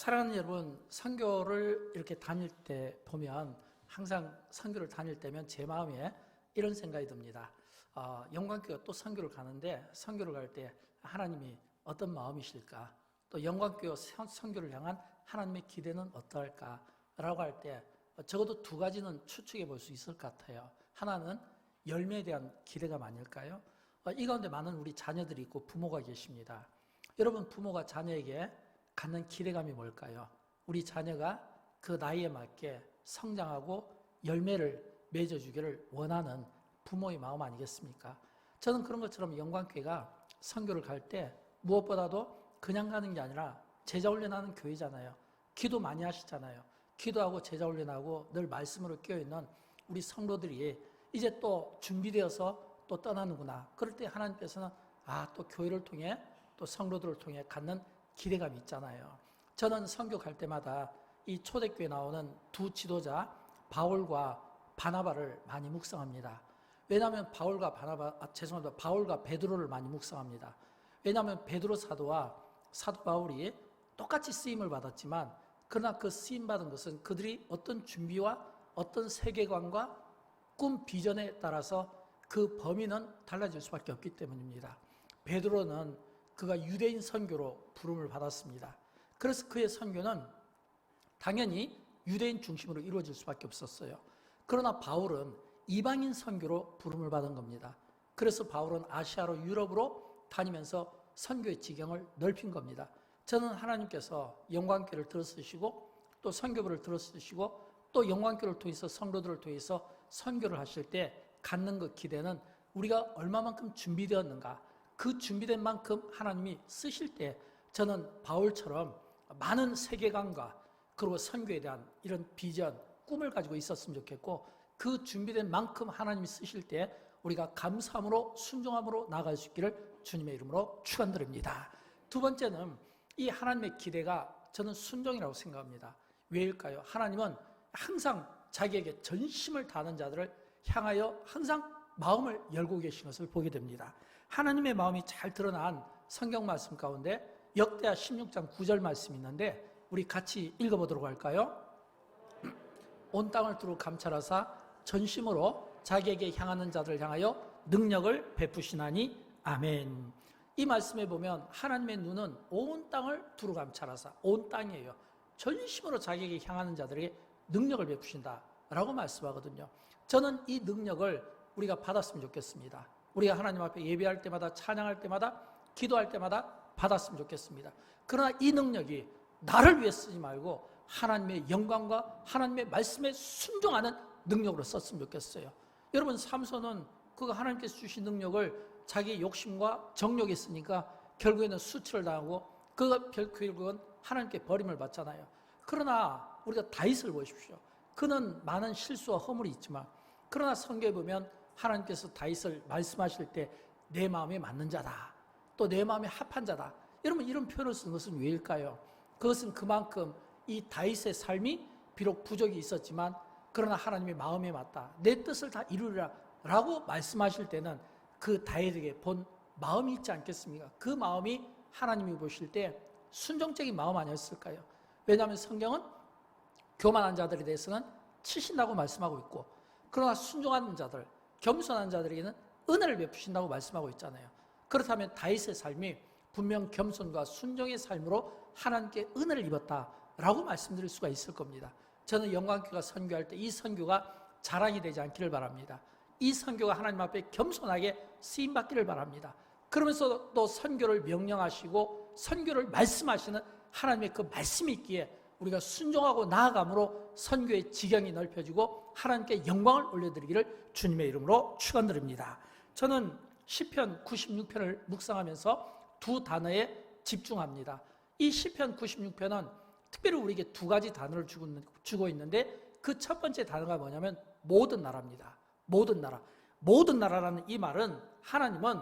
사랑하는 여러분, 선교를 이렇게 다닐 때 보면 항상 선교를 다닐 때면 제 마음에 이런 생각이 듭니다. 영광교회가 또 선교를 가는데 선교를 갈 때 하나님이 어떤 마음이실까? 또 영광교회 선교를 향한 하나님의 기대는 어떠할까? 라고 할 때 적어도 두 가지는 추측해 볼 수 있을 것 같아요. 하나는 열매에 대한 기대감 아닐까요? 이 가운데 많은 우리 자녀들이 있고 부모가 계십니다. 여러분, 부모가 자녀에게 갖는 기대감이 뭘까요? 우리 자녀가 그 나이에 맞게 성장하고 열매를 맺어주기를 원하는 부모의 마음 아니겠습니까? 저는 그런 것처럼 영광교회가 선교를 갈 때 무엇보다도 그냥 가는 게 아니라 제자 훈련하는 교회잖아요. 기도 많이 하시잖아요. 기도하고 제자 훈련하고 늘 말씀으로 깨어있는 우리 성도들이 이제 또 준비되어서 또 떠나는구나. 그럴 때 하나님께서는 또 교회를 통해 또 성도들을 통해 갖는 기대감이 있잖아요. 저는 선교 갈 때마다 이 초대교회에 나오는 두 지도자 바울과 바나바를 많이 묵상합니다. 왜냐하면 바울과 베드로를 많이 묵상합니다. 왜냐하면 베드로 사도와 사도 바울이 똑같이 쓰임을 받았지만 그러나 그 쓰임 받은 것은 그들이 어떤 준비와 어떤 세계관과 꿈 비전에 따라서 그 범위는 달라질 수밖에 없기 때문입니다. 베드로는 그가 유대인 선교로 부름을 받았습니다. 그래서 그의 선교는 당연히 유대인 중심으로 이루어질 수밖에 없었어요. 그러나 바울은 이방인 선교로 부름을 받은 겁니다. 그래서 바울은 아시아로 유럽으로 다니면서 선교의 지경을 넓힌 겁니다. 저는 하나님께서 영광교회를 들어쓰시고 또 선교부를 들어쓰시고 또 영광교회를 통해서 성도들을 통해서 선교를 하실 때 갖는 그 기대는 우리가 얼마만큼 준비되었는가, 그 준비된 만큼 하나님이 쓰실 때 저는 바울처럼 많은 세계관과 그리고 선교에 대한 이런 비전, 꿈을 가지고 있었으면 좋겠고 그 준비된 만큼 하나님이 쓰실 때 우리가 감사함으로 순종함으로 나아갈 수 있기를 주님의 이름으로 축원드립니다. 두 번째는 이 하나님의 기대가 저는 순종이라고 생각합니다. 왜일까요? 하나님은 항상 자기에게 전심을 다하는 자들을 향하여 항상 마음을 열고 계신 것을 보게 됩니다. 하나님의 마음이 잘 드러난 성경 말씀 가운데 역대하 16장 9절 말씀이 있는데 우리 같이 읽어보도록 할까요? 온 땅을 두루 감찰하사 전심으로 자기에게 향하는 자들을 향하여 능력을 베푸시나니 아멘. 이 말씀에 보면 하나님의 눈은 온 땅을 두루 감찰하사, 온 땅이에요. 전심으로 자기에게 향하는 자들에게 능력을 베푸신다 라고 말씀하거든요. 저는 이 능력을 우리가 받았으면 좋겠습니다. 우리가 하나님 앞에 예배할 때마다, 찬양할 때마다, 기도할 때마다 받았으면 좋겠습니다. 그러나 이 능력이 나를 위해 쓰지 말고 하나님의 영광과 하나님의 말씀에 순종하는 능력으로 썼으면 좋겠어요. 여러분, 삼손은 그가 하나님께서 주신 능력을 자기 욕심과 정욕에 쓰니까 결국에는 수치를 당하고 그가 결국은 하나님께 버림을 받잖아요. 그러나 우리가 다윗을 보십시오. 그는 많은 실수와 허물이 있지만 그러나 성경에 보면 하나님께서 다윗을 말씀하실 때 내 마음에 맞는 자다, 또 내 마음에 합한 자다. 여러분, 이런 표현을 쓴 것은 왜일까요? 그것은 그만큼 이 다윗의 삶이 비록 부족이 있었지만 그러나 하나님의 마음에 맞다, 내 뜻을 다 이루리라 라고 말씀하실 때는 그 다윗에게 본 마음이 있지 않겠습니까? 그 마음이 하나님이 보실 때 순종적인 마음 아니었을까요? 왜냐하면 성경은 교만한 자들에 대해서는 치신다고 말씀하고 있고 그러나 순종하는 자들, 겸손한 자들에게는 은혜를 베푸신다고 말씀하고 있잖아요. 그렇다면 다윗의 삶이 분명 겸손과 순종의 삶으로 하나님께 은혜를 입었다라고 말씀드릴 수가 있을 겁니다. 저는 영광교회가 선교할 때 이 선교가 자랑이 되지 않기를 바랍니다. 이 선교가 하나님 앞에 겸손하게 쓰임받기를 바랍니다. 그러면서 또 선교를 명령하시고 선교를 말씀하시는 하나님의 그 말씀이 있기에 우리가 순종하고 나아감으로 선교의 지경이 넓혀지고 하나님께 영광을 올려드리기를 주님의 이름으로 축원드립니다. 저는 시편 96편을 묵상하면서 두 단어에 집중합니다. 이 시편 96편은 특별히 우리에게 두 가지 단어를 주고 있는데 그 첫 번째 단어가 뭐냐면 모든 나라입니다. 모든 나라. 모든 나라라는 이 말은 하나님은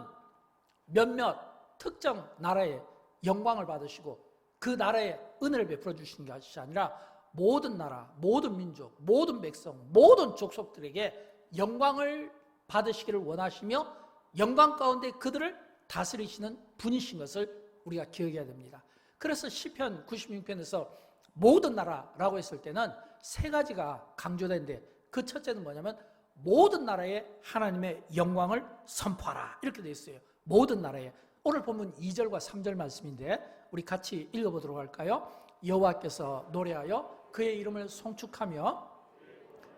몇몇 특정 나라의 영광을 받으시고 그 나라에 은혜를 베풀어 주시는 것이 아니라 모든 나라, 모든 민족, 모든 백성, 모든 족속들에게 영광을 받으시기를 원하시며 영광 가운데 그들을 다스리시는 분이신 것을 우리가 기억해야 됩니다. 그래서 시편 96편에서 모든 나라라고 했을 때는 세 가지가 강조되는데 그 첫째는 뭐냐면 모든 나라에 하나님의 영광을 선포하라 이렇게 되어 있어요. 모든 나라에. 오늘 본문 2절과 3절 말씀인데 우리 같이 읽어보도록 할까요? 여호와께서 노래하여 그의 이름을 송축하며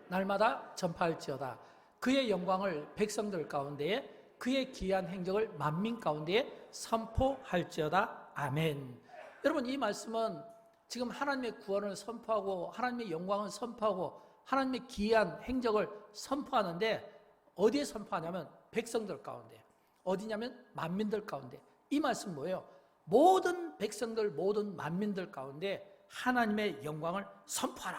날마다 전파할지어다. 그의 영광을 백성들 가운데에 그의 기이한 행적을 만민 가운데에 선포할지어다. 아멘. 여러분, 이 말씀은 지금 하나님의 구원을 선포하고 하나님의 영광을 선포하고 하나님의 기이한 행적을 선포하는데 어디에 선포하냐면 백성들 가운데. 어디냐면 만민들 가운데. 이 말씀 뭐예요? 모든 백성들, 모든 만민들 가운데 하나님의 영광을 선포하라.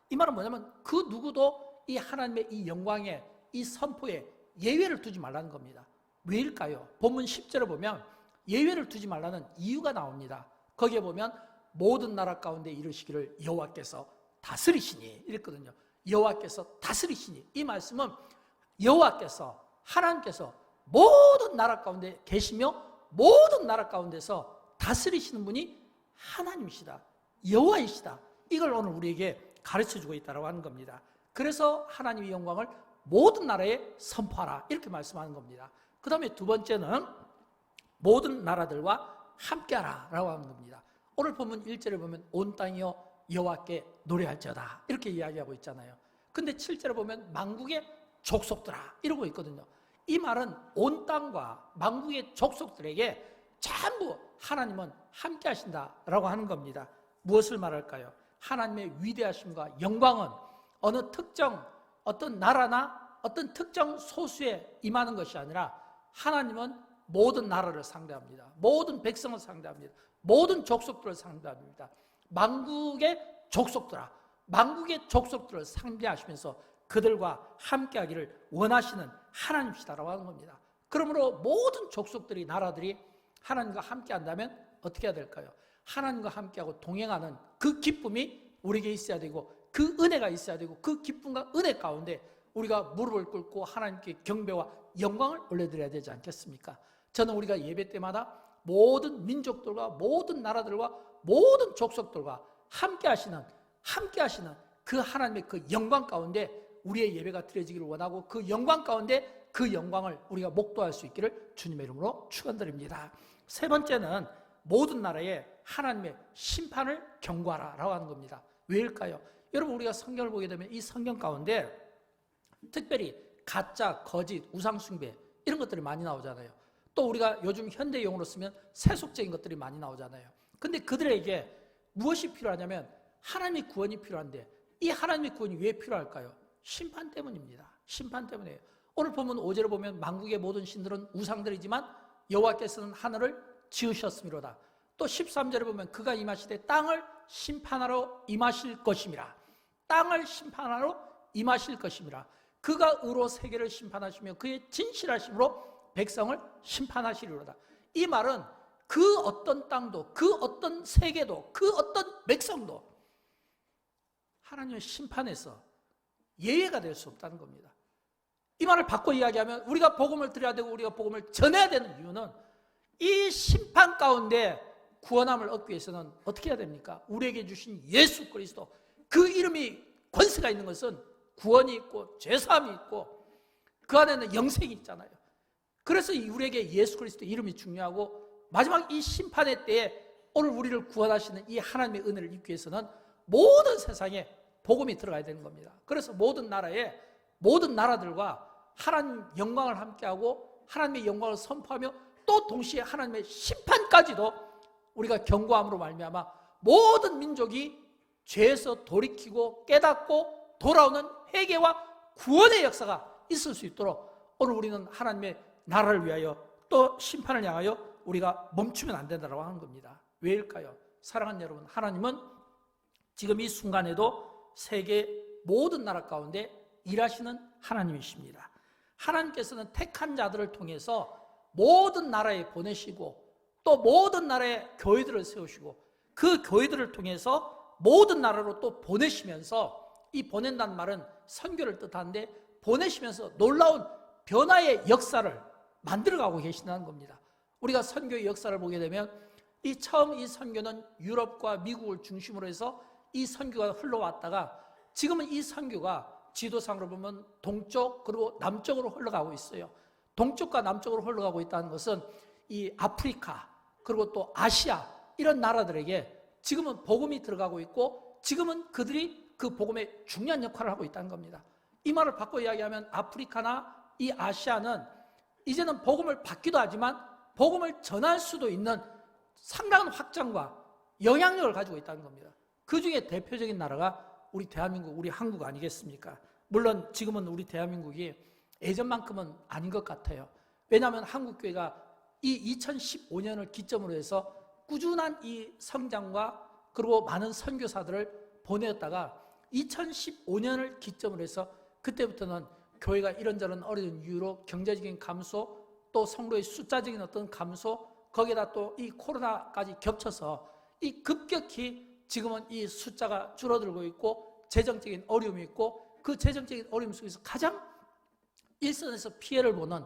이 말은 뭐냐면 그 누구도 이 하나님의 이 영광에, 이 선포에 예외를 두지 말라는 겁니다. 왜일까요? 본문 10절에 보면 예외를 두지 말라는 이유가 나옵니다. 거기에 보면 모든 나라 가운데 이르시기를 여호와께서 다스리시니 이랬거든요. 여호와께서 다스리시니. 이 말씀은 여호와께서, 하나님께서 모든 나라 가운데 계시며 모든 나라 가운데서 다스리시는 분이 하나님이시다, 여호와이시다. 이걸 오늘 우리에게 가르쳐주고 있다고 하는 겁니다. 그래서 하나님의 영광을 모든 나라에 선포하라 이렇게 말씀하는 겁니다. 그 다음에 두 번째는 모든 나라들과 함께하라 라고 하는 겁니다. 오늘 본문 1절에 보면 온 땅이여 여호와께 노래할지어다 이렇게 이야기하고 있잖아요. 근데 7절에 보면 만국의 족속들아 이러고 있거든요. 이 말은 온 땅과 만국의 족속들에게 전부 하나님은 함께 하신다라고 하는 겁니다. 무엇을 말할까요? 하나님의 위대하심과 영광은 어느 특정 어떤 나라나 어떤 특정 소수에 임하는 것이 아니라 하나님은 모든 나라를 상대합니다. 모든 백성을 상대합니다. 모든 족속들을 상대합니다. 만국의 족속들아, 만국의 족속들을 상대하시면서 그들과 함께하기를 원하시는 하나님이시다라고 하는 겁니다. 그러므로 모든 족속들이, 나라들이 하나님과 함께한다면 어떻게 해야 될까요? 하나님과 함께하고 동행하는 그 기쁨이 우리에게 있어야 되고 그 은혜가 있어야 되고 그 기쁨과 은혜 가운데 우리가 무릎을 꿇고 하나님께 경배와 영광을 올려드려야 되지 않겠습니까? 저는 우리가 예배 때마다 모든 민족들과 모든 나라들과 모든 족속들과 함께 하시는 그 하나님의 그 영광 가운데 우리의 예배가 드려지기를 원하고 그 영광 가운데 그 영광을 우리가 목도할 수 있기를 주님의 이름으로 축원드립니다. 세 번째는 모든 나라에 하나님의 심판을 경고하라라고 하는 겁니다. 왜일까요? 여러분, 우리가 성경을 보게 되면 이 성경 가운데 특별히 가짜, 거짓, 우상숭배 이런 것들이 많이 나오잖아요. 또 우리가 요즘 현대용어로 쓰면 세속적인 것들이 많이 나오잖아요. 근데 그들에게 무엇이 필요하냐면 하나님의 구원이 필요한데 이 하나님의 구원이 왜 필요할까요? 심판 때문입니다. 심판 때문이에요. 오늘 보면 5절에 보면 만국의 모든 신들은 우상들이지만 여호와께서는 하늘을 지으셨음이로다. 또 13절에 보면 그가 임하시되 땅을 심판하러 임하실 것임이라. 땅을 심판하러 임하실 것임이라. 그가 의로 세계를 심판하시며 그의 진실하심으로 백성을 심판하시리로다. 이 말은 그 어떤 땅도, 그 어떤 세계도, 그 어떤 백성도 하나님의 심판에서 예외가 될 수 없다는 겁니다. 이 말을 바꿔 이야기하면 우리가 복음을 드려야 되고 우리가 복음을 전해야 되는 이유는 이 심판 가운데 구원함을 얻기 위해서는 어떻게 해야 됩니까? 우리에게 주신 예수 그리스도, 그 이름이 권세가 있는 것은 구원이 있고 죄사함이 있고 그 안에는 영생이 있잖아요. 그래서 우리에게 예수 그리스도 이름이 중요하고 마지막 이 심판의 때에 오늘 우리를 구원하시는 이 하나님의 은혜를 입기 위해서는 모든 세상에 복음이 들어가야 되는 겁니다. 그래서 모든 나라에, 모든 나라들과 하나님 영광을 함께하고 하나님의 영광을 선포하며 또 동시에 하나님의 심판까지도 우리가 경고함으로 말미암아 모든 민족이 죄에서 돌이키고 깨닫고 돌아오는 회개와 구원의 역사가 있을 수 있도록 오늘 우리는 하나님의 나라를 위하여 또 심판을 향하여 우리가 멈추면 안 된다고 하는 겁니다. 왜일까요? 사랑하는 여러분, 하나님은 지금 이 순간에도 세계 모든 나라 가운데 일하시는 하나님이십니다. 하나님께서는 택한 자들을 통해서 모든 나라에 보내시고 또 모든 나라에 교회들을 세우시고 그 교회들을 통해서 모든 나라로 또 보내시면서, 이 보낸다는 말은 선교를 뜻하는데 보내시면서 놀라운 변화의 역사를 만들어가고 계신다는 겁니다. 우리가 선교의 역사를 보게 되면 이 선교는 유럽과 미국을 중심으로 해서 이 선교가 흘러왔다가 지금은 이 선교가 지도상으로 보면 동쪽 그리고 남쪽으로 흘러가고 있어요. 동쪽과 남쪽으로 흘러가고 있다는 것은 이 아프리카 그리고 또 아시아 이런 나라들에게 지금은 복음이 들어가고 있고 지금은 그들이 그 복음의 중요한 역할을 하고 있다는 겁니다. 이 말을 바꿔 이야기하면 아프리카나 이 아시아는 이제는 복음을 받기도 하지만 복음을 전할 수도 있는 상당한 확장과 영향력을 가지고 있다는 겁니다. 그 중에 대표적인 나라가 우리 대한민국, 우리 한국 아니겠습니까? 물론 지금은 우리 대한민국이 예전만큼은 아닌 것 같아요. 왜냐하면 한국교회가 이 2015년을 기점으로 해서 꾸준한 이 성장과 그리고 많은 선교사들을 보내었다가 2015년을 기점으로 해서 그때부터는 교회가 이런저런 어려운 이유로 경제적인 감소 또 성도의 숫자적인 어떤 감소 거기에다 또 이 코로나까지 겹쳐서 이 급격히 지금은 이 숫자가 줄어들고 있고 재정적인 어려움이 있고 그 재정적인 어려움 속에서 가장 일선에서 피해를 보는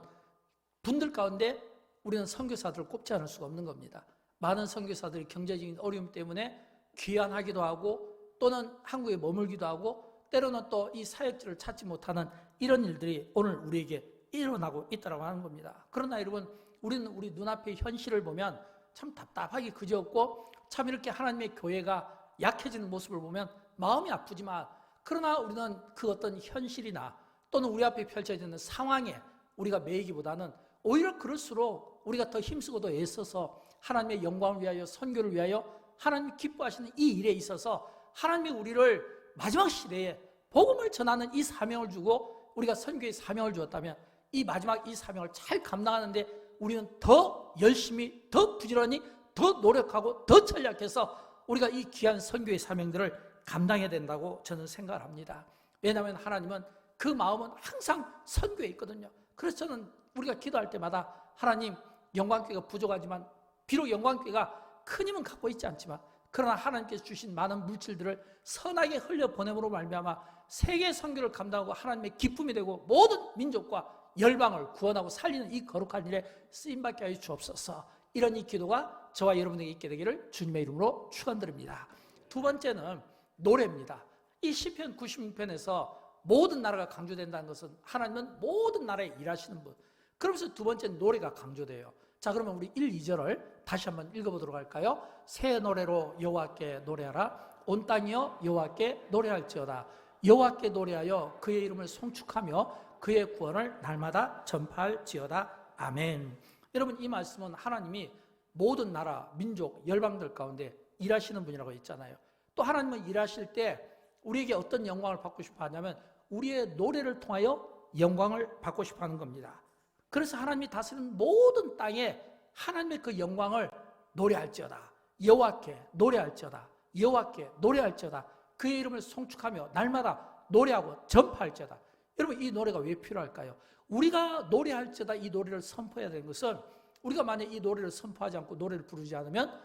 분들 가운데 우리는 선교사들을 꼽지 않을 수가 없는 겁니다. 많은 선교사들이 경제적인 어려움 때문에 귀환하기도 하고 또는 한국에 머물기도 하고 때로는 또 이 사역지를 찾지 못하는 이런 일들이 오늘 우리에게 일어나고 있다고 하는 겁니다. 그러나 여러분 우리는 우리 눈앞의 현실을 보면 참 답답하기 그지없고 참 이렇게 하나님의 교회가 약해지는 모습을 보면 마음이 아프지만 그러나 우리는 그 어떤 현실이나 또는 우리 앞에 펼쳐지는 상황에 우리가 매이기보다는 오히려 그럴수록 우리가 더 힘쓰고 더 애써서 하나님의 영광을 위하여 선교를 위하여 하나님이 기뻐하시는 이 일에 있어서 하나님이 우리를 마지막 시대에 복음을 전하는 이 사명을 주고 우리가 선교의 사명을 주었다면 이 마지막 이 사명을 잘 감당하는데 우리는 더 열심히 더 부지런히 더 노력하고 더 전략해서 우리가 이 귀한 선교의 사명들을 감당해야 된다고 저는 생각을 합니다. 왜냐하면 하나님은 그 마음은 항상 선교에 있거든요. 그래서 저는 우리가 기도할 때마다 하나님 영광교회가 부족하지만 비록 영광교회가 큰 힘은 갖고 있지 않지만 그러나 하나님께서 주신 많은 물질들을 선하게 흘려보냄으로 말미암아 세계 선교를 감당하고 하나님의 기쁨이 되고 모든 민족과 열방을 구원하고 살리는 이 거룩한 일에 쓰임받게 하여 주옵소서. 이런 이 기도가 저와 여러분에게 있게 되기를 주님의 이름으로 축원드립니다. 두 번째는 노래입니다. 이 시편 96편에서 모든 나라가 강조된다는 것은 하나님은 모든 나라에 일하시는 분. 그러면서 두 번째는 노래가 강조돼요. 자, 그러면 우리 1, 2절을 다시 한번 읽어보도록 할까요? 새 노래로 여호와께 노래하라. 온 땅이여 여호와께 노래할지어다. 여호와께 노래하여 그의 이름을 송축하며 그의 구원을 날마다 전파할지어다. 아멘. 여러분 이 말씀은 하나님이 모든 나라, 민족, 열방들 가운데 일하시는 분이라고 했잖아요. 또 하나님은 일하실 때 우리에게 어떤 영광을 받고 싶어 하냐면 우리의 노래를 통하여 영광을 받고 싶어 하는 겁니다. 그래서 하나님이 다스리는 모든 땅에 하나님의 그 영광을 노래할지어다. 여호와께 노래할지어다. 여호와께 노래할지어다. 그의 이름을 송축하며 날마다 노래하고 전파할지어다. 여러분 이 노래가 왜 필요할까요? 우리가 노래할지어다 이 노래를 선포해야 되는 것은 우리가 만약 이 노래를 선포하지 않고 노래를 부르지 않으면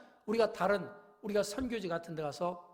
우리가 선교지 같은 데 가서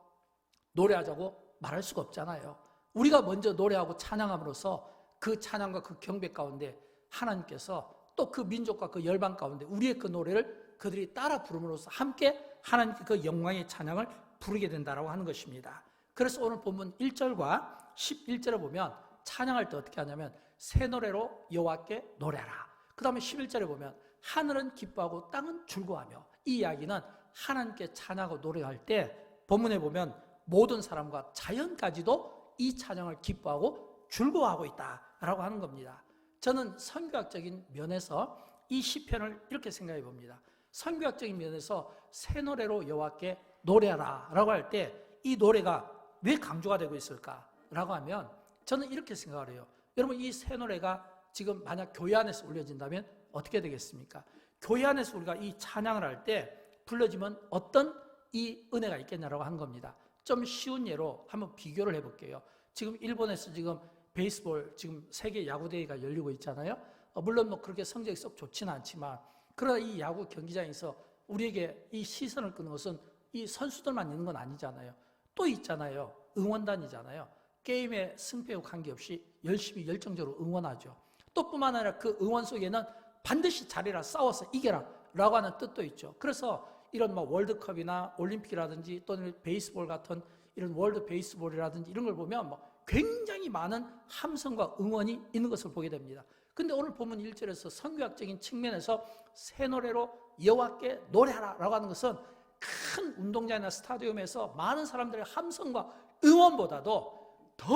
노래하자고 말할 수가 없잖아요. 우리가 먼저 노래하고 찬양함으로써 그 찬양과 그 경배 가운데 하나님께서 또 그 민족과 그 열방 가운데 우리의 그 노래를 그들이 따라 부름으로써 함께 하나님께 그 영광의 찬양을 부르게 된다라고 하는 것입니다. 그래서 오늘 본문 1절과 11절에 보면 찬양할 때 어떻게 하냐면 새 노래로 여호와께 노래하라. 그 다음에 11절에 보면 하늘은 기뻐하고 땅은 즐거워하며 이 이야기는 하나님께 찬양하고 노래할 때 본문에 보면 모든 사람과 자연까지도 이 찬양을 기뻐하고 즐거워하고 있다라고 하는 겁니다. 저는 선교학적인 면에서 이 시편을 이렇게 생각해 봅니다. 선교학적인 면에서 새 노래로 여호와께 노래하라 라고 할 때 이 노래가 왜 강조가 되고 있을까라고 하면 저는 이렇게 생각을 해요. 여러분 이 새 노래가 지금 만약 교회 안에서 올려진다면 어떻게 되겠습니까? 교회 안에서 우리가 이 찬양을 할 때 불러지면 어떤 이 은혜가 있겠냐라고 하는 겁니다. 좀 쉬운 예로 한번 비교를 해볼게요. 지금 일본에서 지금 베이스볼 지금 세계 야구 대회가 열리고 있잖아요. 물론 뭐 그렇게 성적이 썩 좋지는 않지만 그러나 이 야구 경기장에서 우리에게 이 시선을 끄는 것은 이 선수들만 있는 건 아니잖아요. 또 있잖아요. 응원단이잖아요. 게임에 승패와 관계없이 열심히 열정적으로 응원하죠. 또 뿐만 아니라 그 응원 속에는 반드시 잘해라, 싸워서 이겨라 라고 하는 뜻도 있죠. 그래서 이런 뭐 월드컵이나 올림픽이라든지 또는 베이스볼 같은 이런 월드 베이스볼이라든지 이런 걸 보면 굉장히 많은 함성과 응원이 있는 것을 보게 됩니다. 근데 오늘 본문 1절에서 선교학적인 측면에서 새 노래로 여호와께 노래하라 라고 하는 것은 큰 운동장이나 스타디움에서 많은 사람들의 함성과 응원보다도 더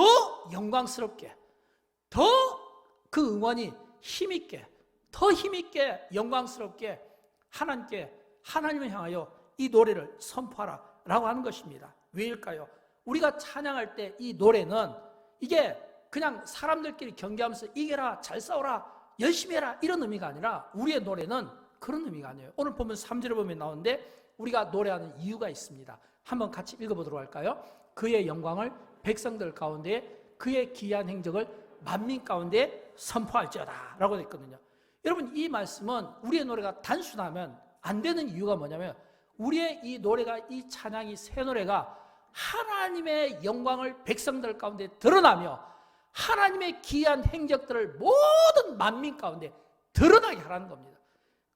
영광스럽게, 더 그 응원이 힘있게, 더 힘있게 영광스럽게 하나님을 향하여 이 노래를 선포하라 라고 하는 것입니다. 왜일까요? 우리가 찬양할 때 이 노래는 이게 그냥 사람들끼리 경계하면서 이겨라, 잘 싸워라, 열심히 해라 이런 의미가 아니라 우리의 노래는 그런 의미가 아니에요. 오늘 보면 3절에 보면 나오는데 우리가 노래하는 이유가 있습니다. 한번 같이 읽어보도록 할까요? 그의 영광을 백성들 가운데, 그의 기이한 행적을 만민 가운데 선포할지어다 라고 되어 있거든요. 여러분, 이 말씀은 우리의 노래가 단순하면 안 되는 이유가 뭐냐면 우리의 이 노래가, 이 찬양이, 새 노래가 하나님의 영광을 백성들 가운데 드러나며 하나님의 기이한 행적들을 모든 만민 가운데 드러나게 하라는 겁니다.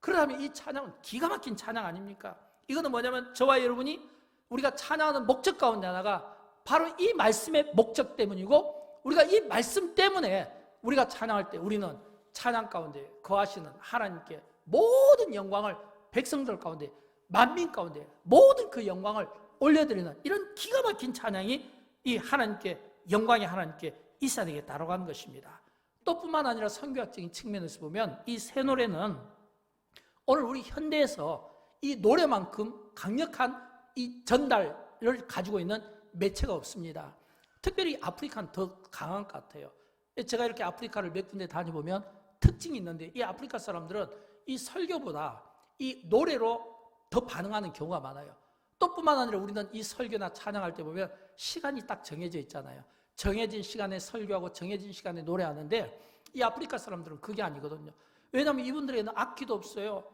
그렇다면 이 찬양은 기가 막힌 찬양 아닙니까? 이거는 뭐냐면 저와 여러분이 우리가 찬양하는 목적 가운데 하나가 바로 이 말씀의 목적 때문이고, 우리가 이 말씀 때문에 우리가 찬양할 때 우리는 찬양 가운데 거하시는 하나님께 모든 영광을 백성들 가운데, 만민 가운데 모든 그 영광을 올려드리는 이런 기가 막힌 찬양이 이 하나님께, 영광이 하나님께 있어야 되겠다라고 하는 것입니다. 또 뿐만 아니라 선교학적인 측면에서 보면 이 새 노래는 오늘 우리 현대에서 이 노래만큼 강력한 이 전달을 가지고 있는 매체가 없습니다. 특별히 아프리카는 더 강한 것 같아요. 제가 이렇게 아프리카를 몇 군데 다녀보면 특징이 있는데, 이 아프리카 사람들은 이 설교보다 이 노래로 더 반응하는 경우가 많아요. 또 뿐만 아니라 우리는 이 설교나 찬양할 때 보면 시간이 딱 정해져 있잖아요. 정해진 시간에 설교하고 정해진 시간에 노래하는데 이 아프리카 사람들은 그게 아니거든요. 왜냐하면 이분들에게는 악기도 없어요.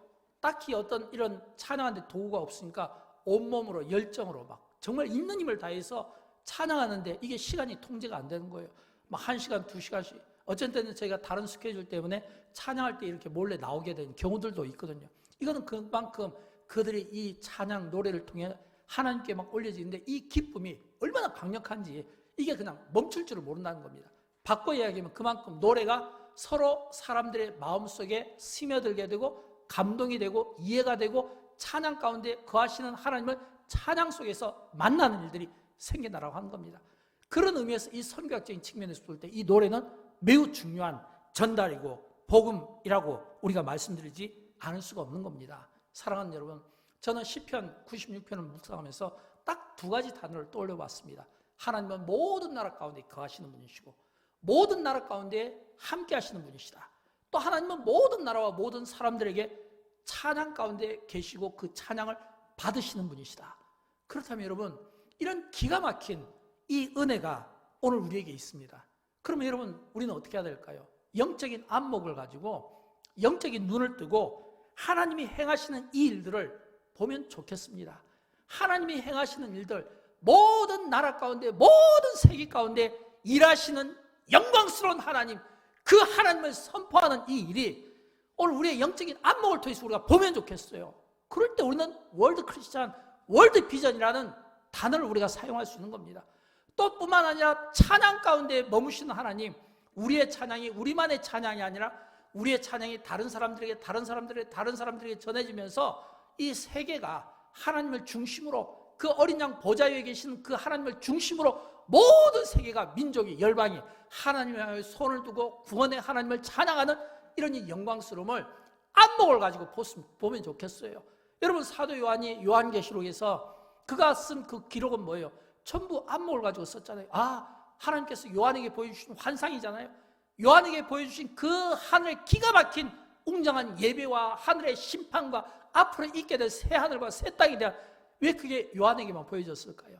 딱히 어떤 이런 찬양하는데 도구가 없으니까 온몸으로 열정으로 막 정말 있는 힘을 다해서 찬양하는데 이게 시간이 통제가 안 되는 거예요. 막 1시간, 2시간씩. 어쩐 때는 저희가 다른 스케줄 때문에 찬양할 때 이렇게 몰래 나오게 되는 경우들도 있거든요. 이거는 그만큼 그들이 이 찬양 노래를 통해 하나님께 막 올려지는데 이 기쁨이 얼마나 강력한지 이게 그냥 멈출 줄을 모른다는 겁니다. 바꿔 이야기하면 그만큼 노래가 서로 사람들의 마음속에 스며들게 되고 감동이 되고 이해가 되고 찬양 가운데 거하시는 하나님을 찬양 속에서 만나는 일들이 생겨나라고 하는 겁니다. 그런 의미에서 이 선교학적인 측면에서 볼 때 이 노래는 매우 중요한 전달이고 복음이라고 우리가 말씀드리지 않을 수가 없는 겁니다. 사랑하는 여러분, 저는 시편 96편을 묵상하면서 딱 두 가지 단어를 떠올려 봤습니다. 하나님은 모든 나라 가운데 거하시는 분이시고 모든 나라 가운데 함께 하시는 분이시다. 또 하나님은 모든 나라와 모든 사람들에게 찬양 가운데 계시고 그 찬양을 받으시는 분이시다. 그렇다면 여러분, 이런 기가 막힌 이 은혜가 오늘 우리에게 있습니다. 그러면 여러분, 우리는 어떻게 해야 될까요? 영적인 안목을 가지고 영적인 눈을 뜨고 하나님이 행하시는 이 일들을 보면 좋겠습니다. 하나님이 행하시는 일들, 모든 나라 가운데 모든 세계 가운데 일하시는 영광스러운 하나님, 그 하나님을 선포하는 이 일이 오늘 우리의 영적인 안목을 통해서 우리가 보면 좋겠어요. 그럴 때 우리는 월드 크리스찬, 월드 비전이라는 단어를 우리가 사용할 수 있는 겁니다. 또 뿐만 아니라 찬양 가운데 머무시는 하나님, 우리의 찬양이 우리만의 찬양이 아니라 우리의 찬양이 다른 사람들에게 전해지면서 이 세계가 하나님을 중심으로, 그 어린 양 보좌 위에 계신 그 하나님을 중심으로 모든 세계가, 민족이, 열방이 하나님을 향해 손을 두고 구원의 하나님을 찬양하는 이런 이 영광스러움을 안목을 가지고 보면 좋겠어요. 여러분, 사도 요한이 요한계시록에서 그가 쓴 그 기록은 뭐예요? 전부 안목을 가지고 썼잖아요. 하나님께서 요한에게 보여주신 환상이잖아요. 요한에게 보여주신 그 하늘의 기가 막힌 웅장한 예배와 하늘의 심판과 앞으로 있게 될 새 하늘과 새 땅에 대한, 왜 그게 요한에게만 보여졌을까요?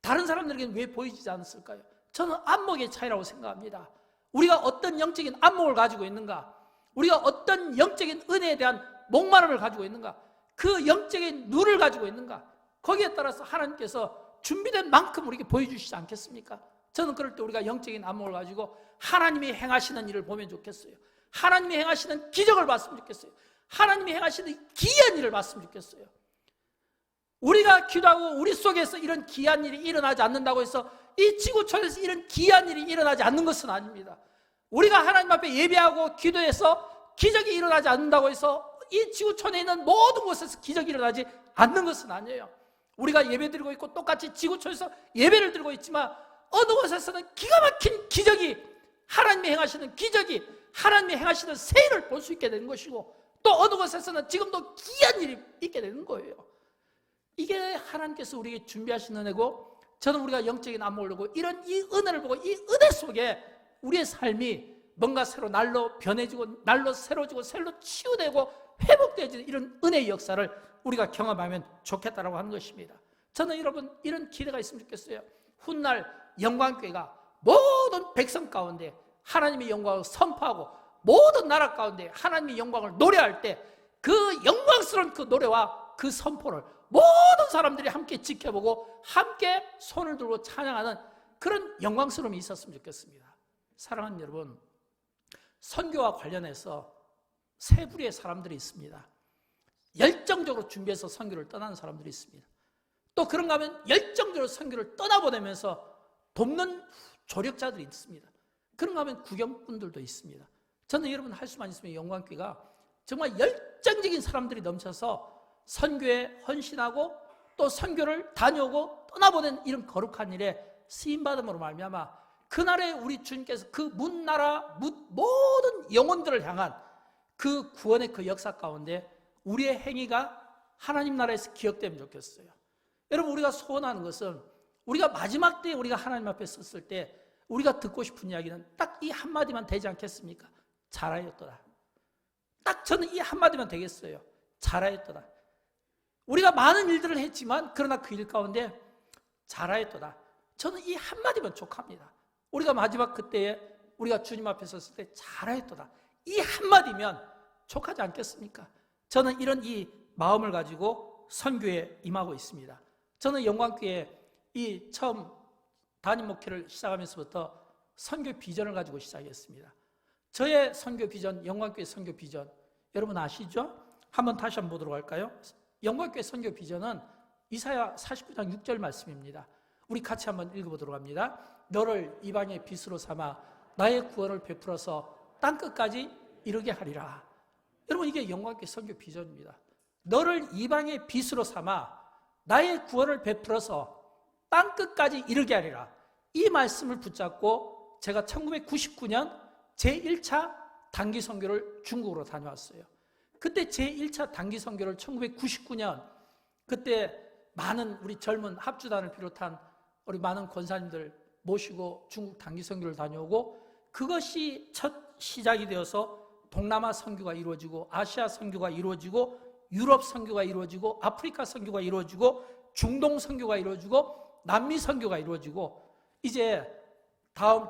다른 사람들에게는 왜 보이지 않았을까요? 저는 안목의 차이라고 생각합니다. 우리가 어떤 영적인 안목을 가지고 있는가, 우리가 어떤 영적인 은혜에 대한 목마름을 가지고 있는가, 그 영적인 눈을 가지고 있는가, 거기에 따라서 하나님께서 준비된 만큼 우리에게 보여주시지 않겠습니까? 저는 그럴 때 우리가 영적인 안목을 가지고 하나님이 행하시는 일을 보면 좋겠어요. 하나님이 행하시는 기적을 봤으면 좋겠어요. 하나님이 행하시는 기이한 일을 봤으면 좋겠어요. 우리가 기도하고 우리 속에서 이런 기이한 일이 일어나지 않는다고 해서 이 지구촌에서 이런 기이한 일이 일어나지 않는 것은 아닙니다. 우리가 하나님 앞에 예배하고 기도해서 기적이 일어나지 않는다고 해서 이 지구촌에 있는 모든 곳에서 기적이 일어나지 않는 것은 아니에요. 우리가 예배 드리고 있고 똑같이 지구촌에서 예배를 드리고 있지만 어느 곳에서는 기가 막힌 기적이, 하나님이 행하시는 기적이, 하나님이 행하시는 세일을 볼 수 있게 되는 것이고, 또 어느 곳에서는 지금도 기이한 일이 있게 되는 거예요. 이게 하나님께서 우리에게 준비하신 은혜고, 저는 우리가 영적인 안목을 보고 이런 이 은혜를 보고 이 은혜 속에 우리의 삶이 뭔가 새로 날로 변해지고 날로 새로지고 새로 치유되고 회복되어지는 이런 은혜의 역사를 우리가 경험하면 좋겠다라고 하는 것입니다. 저는 여러분 이런 기대가 있으면 좋겠어요. 훗날 영광교회가 모든 백성 가운데 하나님의 영광을 선포하고 모든 나라 가운데 하나님의 영광을 노래할 때 그 영광스러운 그 노래와 그 선포를 모든 사람들이 함께 지켜보고 함께 손을 들고 찬양하는 그런 영광스러움이 있었으면 좋겠습니다. 사랑하는 여러분, 선교와 관련해서 세 부류의 사람들이 있습니다. 열정적으로 준비해서 선교를 떠나는 사람들이 있습니다. 또 그런가 하면 열정적으로 선교를 떠나보내면서 돕는 조력자들이 있습니다. 그런가 하면 구경꾼들도 있습니다. 저는 여러분 할 수만 있으면 영광교회가 정말 열정적인 사람들이 넘쳐서 선교에 헌신하고 또 선교를 다녀오고 떠나보낸 이런 거룩한 일에 쓰임받음으로 말미암아 그날에 우리 주님께서 그 문나라 모든 영혼들을 향한 그 구원의 그 역사 가운데 우리의 행위가 하나님 나라에서 기억되면 좋겠어요. 여러분 우리가 소원하는 것은 우리가 마지막 때에 우리가 하나님 앞에 섰을 때 우리가 듣고 싶은 이야기는 딱 이 한마디만 되지 않겠습니까? 잘하였도다. 딱 저는 이 한마디만 되겠어요. 잘하였도다. 우리가 많은 일들을 했지만 그러나 그 일 가운데 잘하였도다. 저는 이 한마디만 족합니다. 우리가 마지막 그때에 우리가 주님 앞에 섰을 때 잘하였도다. 이 한마디면 족하지 않겠습니까? 저는 이런 이 마음을 가지고 선교에 임하고 있습니다. 저는 영광교회 이 처음 담임 목회를 시작하면서부터 선교 비전을 가지고 시작했습니다. 저의 선교 비전, 영광교회 선교 비전 여러분 아시죠? 다시 한번 보도록 할까요? 영광교회 선교 비전은 이사야 49장 6절 말씀입니다. 우리 같이 한번 읽어보도록 합니다. 너를 이방의 빛으로 삼아 나의 구원을 베풀어서 땅끝까지 이르게 하리라. 여러분 이게 영광교회 선교 비전입니다. 너를 이방의 빛으로 삼아 나의 구원을 베풀어서 땅끝까지 이르게 하리라. 이 말씀을 붙잡고 제가 1999년 제1차 단기 선교를 중국으로 다녀왔어요. 그때 제1차 단기 선교를 1999년 그때 많은 우리 젊은 합주단을 비롯한 우리 많은 권사님들 모시고 중국 단기 선교를 다녀오고 그것이 첫 시작이 되어서 동남아 선교가 이루어지고 아시아 선교가 이루어지고 유럽 선교가 이루어지고 아프리카 선교가 이루어지고 중동 선교가 이루어지고 남미 선교가 이루어지고 이제 다다음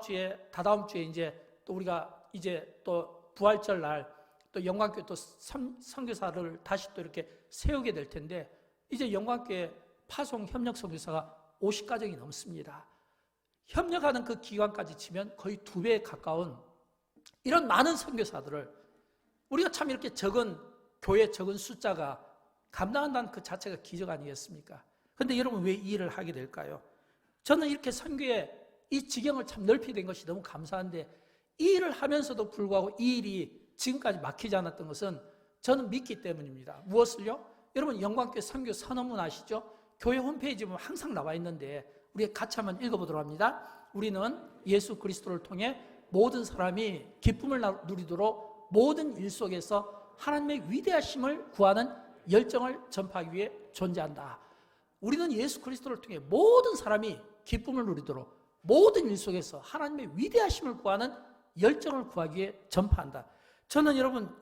주에 이제 또 우리가 이제 또 부활절 날 또 영광교회 또 선교사를 다시 또 이렇게 세우게 될 텐데 이제 영광교회 파송 협력 선교사가 50가정이 넘습니다. 협력하는 그 기간까지 치면 거의 2배에 가까운 이런 많은 선교사들을 우리가 참 이렇게 적은 교회 적은 숫자가 감당한다는 그 자체가 기적 아니겠습니까? 그런데 여러분 왜 이 일을 하게 될까요? 저는 이렇게 선교의 이 지경을 참 넓히게 된 것이 너무 감사한데 이 일을 하면서도 불구하고 이 일이 지금까지 막히지 않았던 것은 저는 믿기 때문입니다. 무엇을요? 여러분 영광교회 선교 선언문 아시죠? 교회 홈페이지에 보면 항상 나와 있는데 우리 같이 한번 읽어보도록 합니다. 우리는 예수 그리스도를 통해 모든 사람이 기쁨을 누리도록 모든 일 속에서 하나님의 위대하심을 구하는 열정을 전파하기 위해 존재한다. 우리는 예수 그리스도를 통해 모든 사람이 기쁨을 누리도록 모든 일 속에서 하나님의 위대하심을 구하는 열정을 구하기 위해 전파한다. 저는 여러분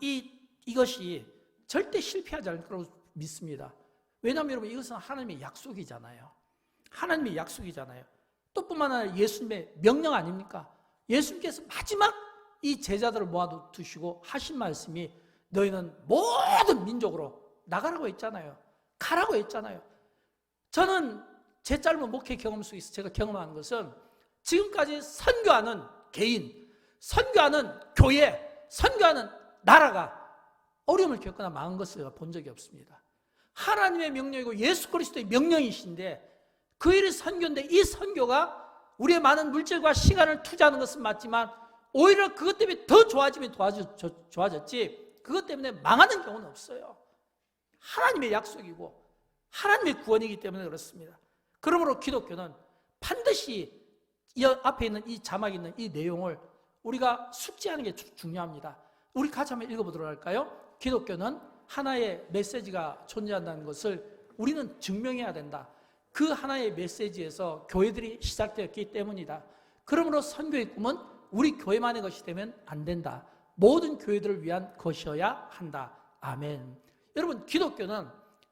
이것이 절대 실패하지 않을 거라고 믿습니다. 왜냐하면 여러분 이것은 하나님의 약속이잖아요. 하나님의 약속이잖아요. 또 뿐만 아니라 예수님의 명령 아닙니까? 예수님께서 마지막 이 제자들을 모아두시고 하신 말씀이 너희는 모든 민족으로 나가라고 했잖아요. 가라고 했잖아요. 저는 제 짧은 목회 경험 속에서 제가 경험하는 것은 지금까지 선교하는 개인, 선교하는 교회, 선교하는 나라가 어려움을 겪거나 망한 것을 본 적이 없습니다. 하나님의 명령이고 예수 그리스도의 명령이신데 그 일이 선교인데 이 선교가 우리의 많은 물질과 시간을 투자하는 것은 맞지만 오히려 그것 때문에 더 좋아지면 좋아졌지 그것 때문에 망하는 경우는 없어요. 하나님의 약속이고 하나님의 구원이기 때문에 그렇습니다. 그러므로 기독교는 반드시 이 앞에 있는 이 자막에 있는 이 내용을 우리가 숙지하는 게 중요합니다. 우리 같이 한번 읽어보도록 할까요? 기독교는 하나의 메시지가 존재한다는 것을 우리는 증명해야 된다. 그 하나의 메시지에서 교회들이 시작되었기 때문이다. 그러므로 선교의 꿈은 우리 교회만의 것이 되면 안 된다. 모든 교회들을 위한 것이어야 한다. 아멘. 여러분, 기독교는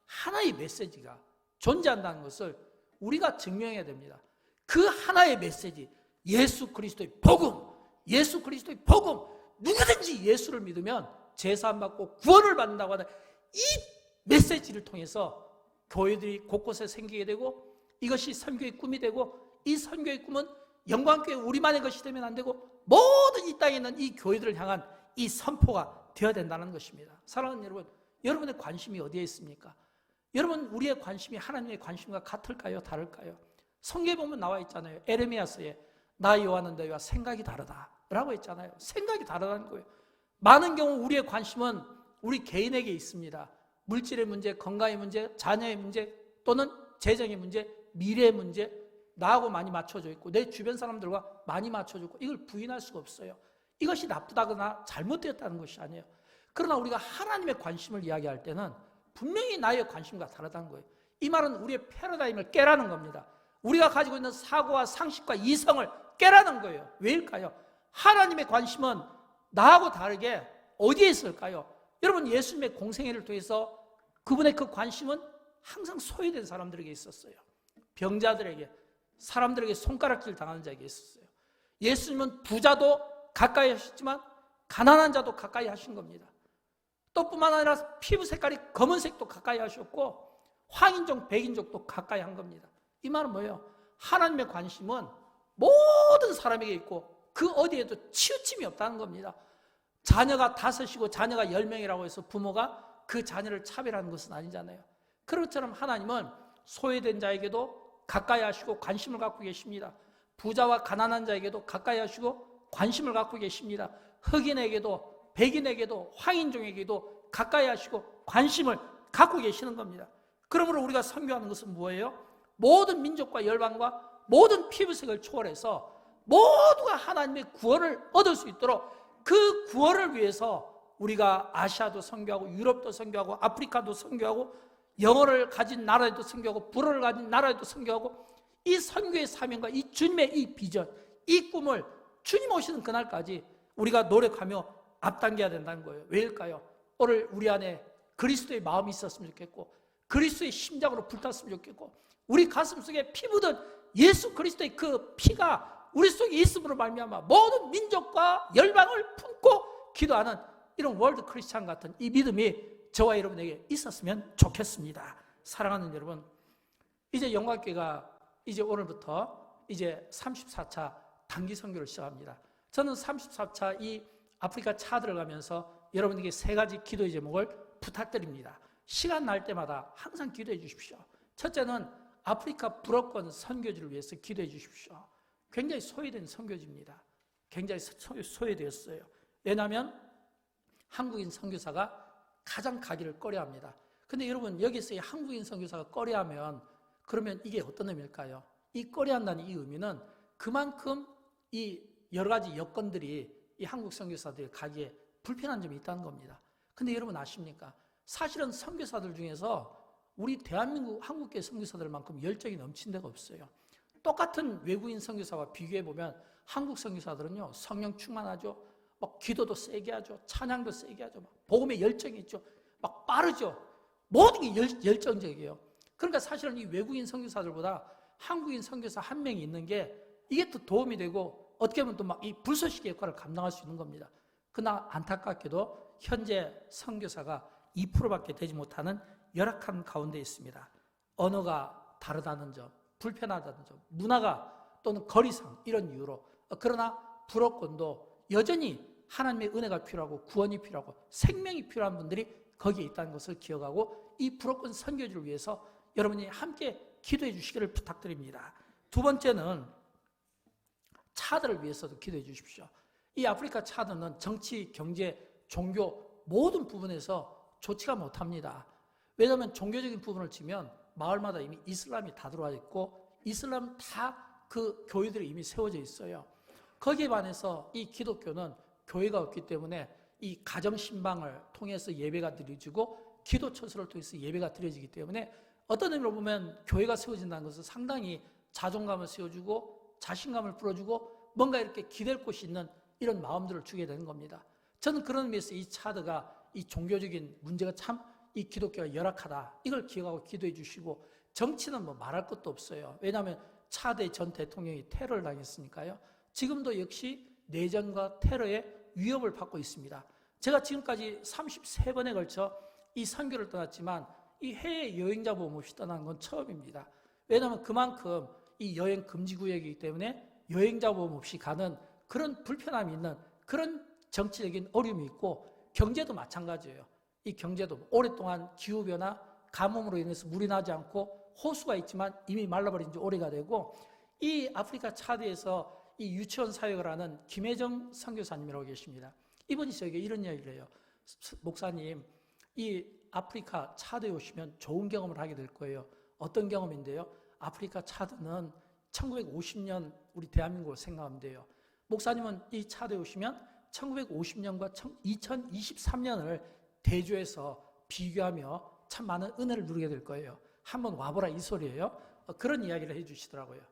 하나의 메시지가 존재한다는 것을 우리가 증명해야 됩니다. 그 하나의 메시지, 예수 그리스도의 복음, 예수 그리스도의 복음, 누구든지 예수를 믿으면 제사함 받고 구원을 받는다고 하는 이 메시지를 통해서 교회들이 곳곳에 생기게 되고 이것이 선교의 꿈이 되고 이 선교의 꿈은 영광교회 우리만의 것이 되면 안 되고 모든 이 땅에 있는 이 교회들을 향한 이 선포가 되어야 된다는 것입니다. 사랑하는 여러분, 여러분의 관심이 어디에 있습니까? 여러분, 우리의 관심이 하나님의 관심과 같을까요? 다를까요? 성경에 보면 나와 있잖아요. 에레미야서에 나 여호와는 너희와 생각이 다르다 라고 했잖아요. 생각이 다르다는 거예요. 많은 경우 우리의 관심은 우리 개인에게 있습니다. 물질의 문제, 건강의 문제, 자녀의 문제 또는 재정의 문제, 미래의 문제 나하고 많이 맞춰져 있고 내 주변 사람들과 많이 맞춰져 있고 이걸 부인할 수가 없어요. 이것이 나쁘다거나 잘못되었다는 것이 아니에요. 그러나 우리가 하나님의 관심을 이야기할 때는 분명히 나의 관심과 다르다는 거예요. 이 말은 우리의 패러다임을 깨라는 겁니다. 우리가 가지고 있는 사고와 상식과 이성을 깨라는 거예요. 왜일까요? 하나님의 관심은 나하고 다르게 어디에 있을까요? 여러분, 예수님의 공생애를 통해서 그분의 그 관심은 항상 소외된 사람들에게 있었어요. 병자들에게, 사람들에게 손가락질 당하는 자에게 있었어요. 예수님은 부자도 가까이 하셨지만 가난한 자도 가까이 하신 겁니다. 또 뿐만 아니라 피부 색깔이 검은색도 가까이 하셨고 황인종, 백인족도 가까이 한 겁니다. 이 말은 뭐예요? 하나님의 관심은 모든 사람에게 있고 그 어디에도 치우침이 없다는 겁니다. 자녀가 5이고 자녀가 10명이라고 해서 부모가 그 자녀를 차별하는 것은 아니잖아요. 그것처럼 하나님은 소외된 자에게도 가까이 하시고 관심을 갖고 계십니다. 부자와 가난한 자에게도 가까이 하시고 관심을 갖고 계십니다. 흑인에게도 백인에게도 황인종에게도 가까이 하시고 관심을 갖고 계시는 겁니다. 그러므로 우리가 선교하는 것은 뭐예요? 모든 민족과 열방과 모든 피부색을 초월해서 모두가 하나님의 구원을 얻을 수 있도록 그 구원을 위해서 우리가 아시아도 선교하고 유럽도 선교하고 아프리카도 선교하고 영어를 가진 나라에도 선교하고 불어를 가진 나라에도 선교하고 이 선교의 사명과 이 주님의 이 비전, 이 꿈을 주님 오시는 그날까지 우리가 노력하며 앞당겨야 된다는 거예요. 왜일까요? 오늘 우리 안에 그리스도의 마음이 있었으면 좋겠고 그리스도의 심장으로 불탔으면 좋겠고 우리 가슴속에 피 묻은 예수 그리스도의 그 피가 우리 속에 있음으로 말미암아 모든 민족과 열방을 품고 기도하는 이런 월드 크리스찬 같은 이 믿음이 저와 여러분에게 있었으면 좋겠습니다. 사랑하는 여러분, 이제 영광교회가 이제 오늘부터 이제 34차 단기 선교를 시작합니다. 저는 34차 이 아프리카 차 들어가면서 여러분에게 3가지 기도의 제목을 부탁드립니다. 시간 날 때마다 항상 기도해 주십시오. 첫째는 아프리카 불어권 선교지를 위해서 기도해 주십시오. 굉장히 소외된 선교지입니다. 굉장히 소외되었어요. 왜냐하면 한국인 선교사가 가장 가기를 꺼려합니다. 근데 여러분, 여기서 한국인 선교사가 꺼려하면 그러면 이게 어떤 의미일까요? 이 꺼려한다는 이 의미는 그만큼 이 여러 가지 여건들이 이 한국 선교사들이 가기에 불편한 점이 있다는 겁니다. 근데 여러분 아십니까? 사실은 선교사들 중에서 우리 대한민국 한국계 선교사들만큼 열정이 넘친 데가 없어요. 똑같은 외국인 선교사와 비교해보면 한국 선교사들은요, 성령 충만하죠. 막 기도도 세게 하죠. 찬양도 세게 하죠. 막 복음에 열정이 있죠. 막 빠르죠. 모든 게 열정적이에요. 그러니까 사실은 이 외국인 선교사들보다 한국인 선교사 한 명이 있는 게 이게 더 도움이 되고 어떻게 보면 또 막 이 불쏘시개 역할을 감당할 수 있는 겁니다. 그러나 안타깝게도 현재 선교사가 2%밖에 되지 못하는 열악한 가운데 있습니다. 언어가 다르다는 점, 불편하다는 점, 문화가 또는 거리상 이런 이유로 그러나 불어권도 여전히 하나님의 은혜가 필요하고 구원이 필요하고 생명이 필요한 분들이 거기에 있다는 것을 기억하고 이 불어권 선교지를 위해서 여러분이 함께 기도해 주시기를 부탁드립니다. 두 번째는 차드를 위해서도 기도해 주십시오. 이 아프리카 차드는 정치, 경제, 종교 모든 부분에서 좋지가 못합니다. 왜냐하면 종교적인 부분을 치면 마을마다 이미 이슬람이 다 들어와 있고 이슬람 다 그 교회들이 이미 세워져 있어요. 거기에 반해서 이 기독교는 교회가 없기 때문에 이 가정신방을 통해서 예배가 드려지고 기도처소를 통해서 예배가 드려지기 때문에 어떤 의미로 보면 교회가 세워진다는 것은 상당히 자존감을 세워주고 자신감을 불어주고 뭔가 이렇게 기댈 곳이 있는 이런 마음들을 주게 되는 겁니다. 저는 그런 의미에서 이 차드가 이 종교적인 문제가 참 이 기독교가 열악하다, 이걸 기억하고 기도해 주시고, 정치는 뭐 말할 것도 없어요. 왜냐하면 차드의 전 대통령이 테러를 당했으니까요. 지금도 역시 내전과 테러의 위협을 받고 있습니다. 제가 지금까지 33번에 걸쳐 이 선교를 떠났지만 이 해외 여행자 보험 없이 떠난 건 처음입니다. 왜냐하면 그만큼 이 여행 금지 구역이기 때문에 여행자 보험 없이 가는 그런 불편함이 있는 그런 정치적인 어려움이 있고, 경제도 마찬가지예요. 이 경제도 오랫동안 기후변화, 가뭄으로 인해서 물이 나지 않고 호수가 있지만 이미 말라버린 지 오래가 되고, 이 아프리카 차드에서 이 유치원 사역을 하는 김혜정 선교사님이라고 계십니다. 이분이 저에게 이런 이야기를 해요. 목사님, 이 아프리카 차드에 오시면 좋은 경험을 하게 될 거예요. 어떤 경험인데요? 아프리카 차드는 1950년 우리 대한민국을 생각하면 돼요. 목사님은 이 차드에 오시면 1950년과 2023년을 대조해서 비교하며 참 많은 은혜를 누리게 될 거예요. 한번 와보라, 이 소리예요. 그런 이야기를 해주시더라고요.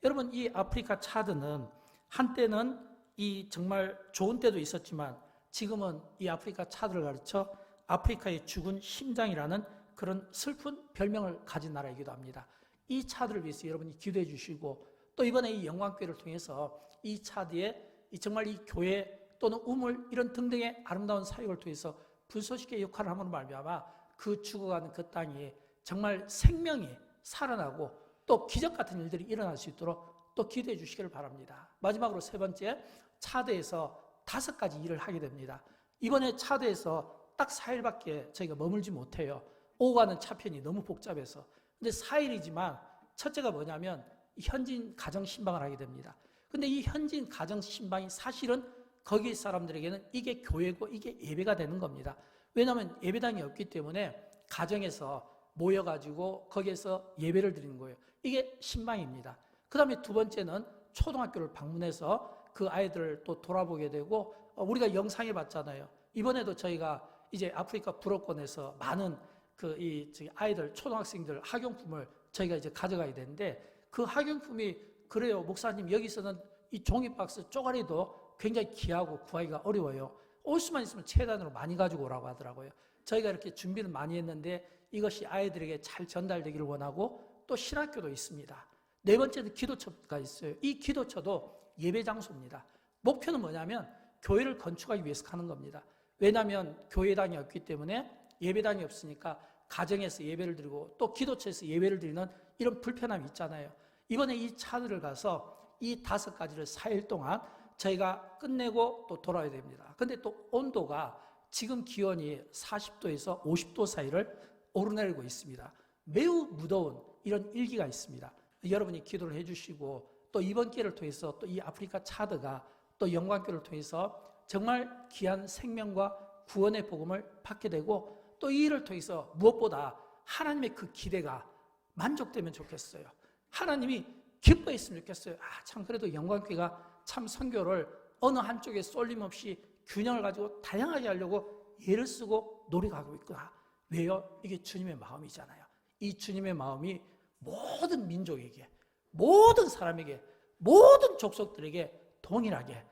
여러분, 이 아프리카 차드는 한때는 이 정말 좋은 때도 있었지만 지금은 이 아프리카 차드를 가르쳐 아프리카의 죽은 심장이라는 그런 슬픈 별명을 가진 나라이기도 합니다. 이 차드를 위해서 여러분이 기도해 주시고, 또 이번에 이 영광교회를 통해서 이 차드에 정말 이 교회 또는 우물 이런 등등의 아름다운 사역을 통해서 불쏘시개 역할을 함으로 말미암아 그 죽어가는 그 땅이 정말 생명이 살아나고 또 기적 같은 일들이 일어날 수 있도록 또 기도해 주시기를 바랍니다. 마지막으로 세 번째, 차드에서 5가지 일을 하게 됩니다. 이번에 차드에서 딱 4일밖에 저희가 머물지 못해요. 오고 가는 차편이 너무 복잡해서. 근데 4일이지만 첫째가 뭐냐면 현지인 가정신방을 하게 됩니다. 근데 이 현지인 가정신방이 사실은 거기 사람들에게는 이게 교회고 이게 예배가 되는 겁니다. 왜냐하면 예배당이 없기 때문에 가정에서 모여가지고 거기에서 예배를 드리는 거예요. 이게 신방입니다. 그 다음에 두 번째는 초등학교를 방문해서 그 아이들을 또 돌아보게 되고, 우리가 영상에 봤잖아요. 이번에도 저희가 이제 아프리카 불어권에서 많은 저희 아이들, 초등학생들 학용품을 저희가 이제 가져가야 되는데, 그 학용품이 그래요. 목사님, 여기서는 이 종이박스 쪼가리도 굉장히 귀하고 구하기가 어려워요. 올 수만 있으면 최단으로 많이 가지고 오라고 하더라고요. 저희가 이렇게 준비를 많이 했는데 이것이 아이들에게 잘 전달되기를 원하고, 또 신학교도 있습니다. 네 번째는 기도처가 있어요. 이 기도처도 예배 장소입니다. 목표는 뭐냐면 교회를 건축하기 위해서 가는 겁니다. 왜냐하면 교회당이 없기 때문에, 예배당이 없으니까 가정에서 예배를 드리고 또 기도처에서 예배를 드리는 이런 불편함이 있잖아요. 이번에 이 차드를 가서 이 5가지를 4일 동안 저희가 끝내고 또 돌아와야 됩니다. 근데 또 온도가 지금 기온이 40도에서 50도 사이를 오르내리고 있습니다. 매우 무더운 이런 일기가 있습니다. 여러분이 기도를 해주시고, 또 이번 기회를 통해서 또 이 아프리카 차드가 또 영광교를 통해서 정말 귀한 생명과 구원의 복음을 받게 되고, 또 이 일을 통해서 무엇보다 하나님의 그 기대가 만족되면 좋겠어요. 하나님이 기뻐했으면 좋겠어요. 참 그래도 영광교회가 참 선교를 어느 한쪽에 쏠림 없이 균형을 가지고 다양하게 하려고 애를 쓰고 노력하고 있구나. 왜요? 이게 주님의 마음이잖아요. 이 주님의 마음이 모든 민족에게, 모든 사람에게, 모든 족속들에게 동일하게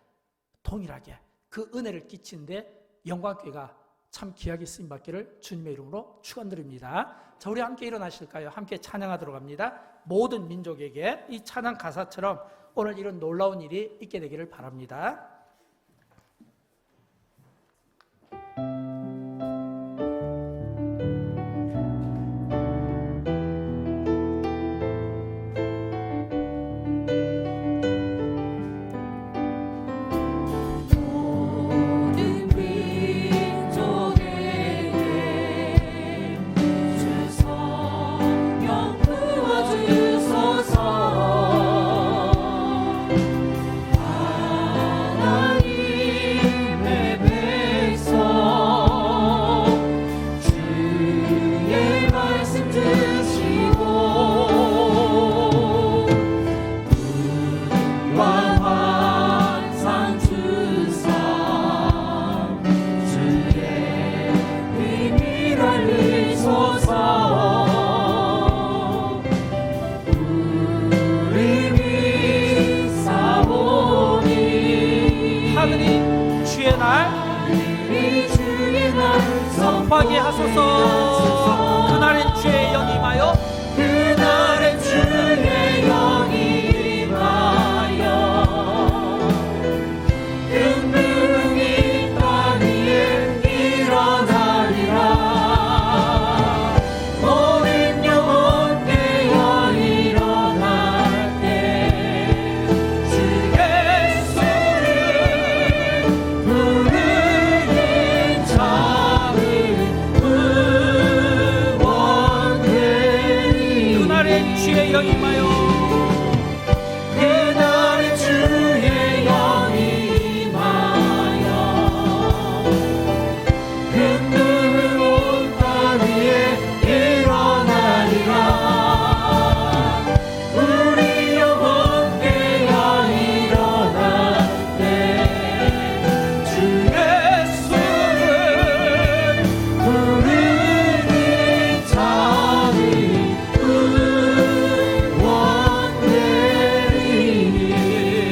그 은혜를 끼치는데 영광교회가 참 귀하게 쓰임받기를 주님의 이름으로 축원드립니다. 자, 우리 함께 일어나실까요? 함께 찬양하도록 합니다. 모든 민족에게 이 찬양 가사처럼 오늘 이런 놀라운 일이 있게 되기를 바랍니다. 모든 민족에게 응답하게 하소서. 그날엔 주의 영이 임하여 그날엔 주의 영이 임하여 금능이 땅 위에 일어나리라. 모든 영혼 깨어 일어날 때 주의 소리 부르는 자은 응원되리. 그날엔 주의 영이 임하여